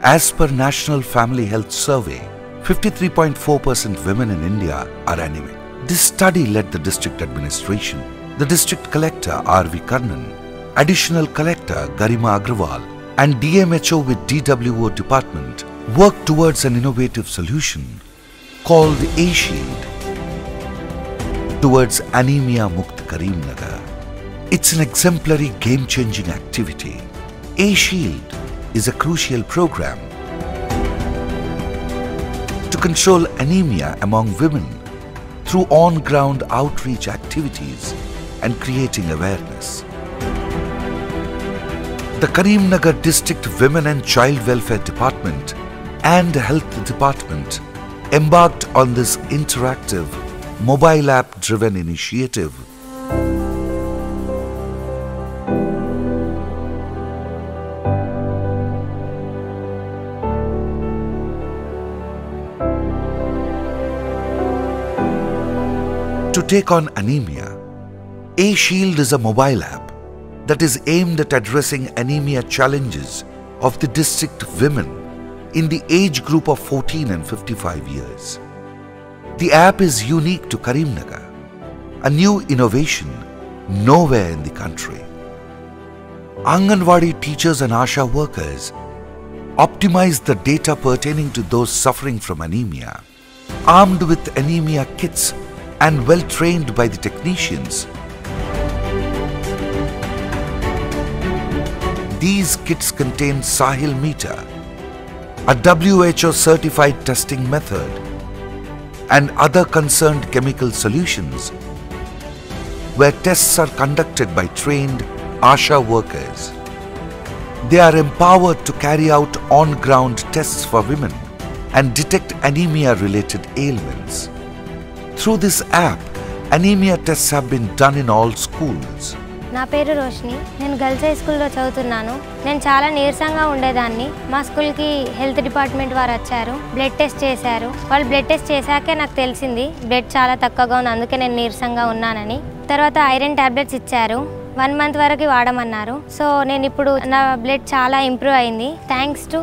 As per National Family Health Survey, 53.4% women in India are anemic. This study led the district administration, the district collector R.V. Karnan, additional collector Garima Agrawal, and DMHO with DWO department worked towards an innovative solution called A-Shield towards Anemia Mukt Karimnagar. It's an exemplary game-changing activity. A-Shield is a crucial program to control anemia among women through on-ground outreach activities and creating awareness. The Karimnagar District Women and Child Welfare Department and Health Department embarked on this interactive, mobile app-driven initiative to take on anemia. A-Shield is a mobile app that is aimed at addressing anemia challenges of the district women in the age group of 14 and 55 years. The app is unique to Karimnagar, a new innovation nowhere in the country. Anganwadi teachers and Asha workers optimize the data pertaining to those suffering from anemia. Armed with anemia kits and well trained by the technicians, these kits contain Sahil meter, a WHO certified testing method, and other concerned chemical solutions where tests are conducted by trained Asha workers. They are empowered to carry out on-ground tests for women and detect anemia-related ailments. Through this app, anemia tests have been done in all schools. నా పేరు రోషిని. నేను girls high స్కూల్లో చదువుతున్నాను. నేను చాలా నీరసంగా ఉండేదాన్ని. మా స్కూల్కి హెల్త్ డిపార్ట్మెంట్ వారు వచ్చారు, బ్లడ్ టెస్ట్ చేశారు. వాళ్ళు బ్లడ్ టెస్ట్ చేశాకే నాకు తెలిసింది బ్లడ్ చాలా తక్కువగా ఉంది, అందుకే నేను నీరసంగా ఉన్నానని. తర్వాత ఐరన్ టాబ్లెట్స్ ఇచ్చారు, 1 month వరకు వాడమన్నారు. సో నేను ఇప్పుడు నా బ్లడ్ చాలా ఇంప్రూవ్ అయింది, thanks to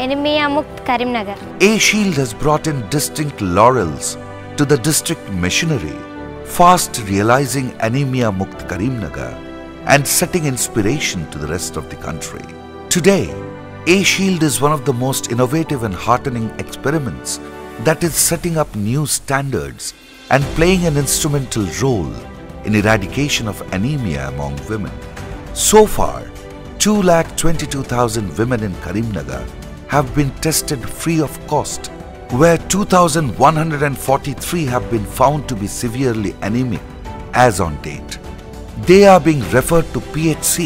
Anemia Mukt Karimnagar. A-Shield has brought in distinct laurels to the district machinery, fast realizing Anemia Mukt Karimnagar and setting inspiration to the rest of the country. Today, A-Shield is one of the most innovative and heartening experiments that is setting up new standards and playing an instrumental role in eradication of anemia among women. So far, 222,000 women in Karimnagar have been tested free of cost, where 2,143 have been found to be severely anemic as on date. They are being referred to PHC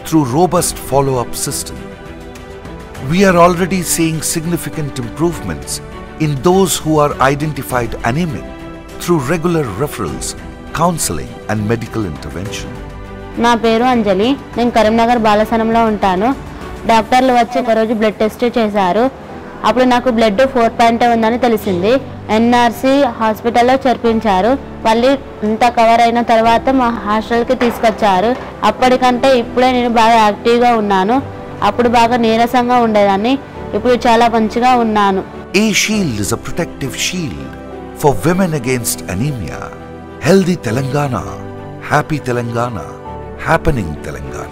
through robust follow-up system. We are already seeing significant improvements in those who are identified anemic through regular referrals, counseling and medical intervention. నా పేరు అంజలి. నేను కరీంనగర్ బాలసనంలో ఉంటాను. డాక్టర్లు వచ్చి ఒక రోజు blood test చేశారు. అప్పుడు నాకు బ్లడ్ 4 ఉందని తెలిసింది. ఎన్ఆర్సి హాస్పిటల్లో చేర్పించారు. మళ్ళీ అంతా కవర్ అయిన తర్వాత మా హాస్టల్కి తీసుకొచ్చారు. అప్పటికంటే ఇప్పుడే నేను బాగా యాక్టివ్గా ఉన్నాను. అప్పుడు బాగా నీరసంగా ఉండేదాన్ని, ఇప్పుడు చాలా మంచిగా ఉన్నాను. A-Shield is a protective shield for women against anemia. Healthy Telangana, happy Telangana, happening Telangana.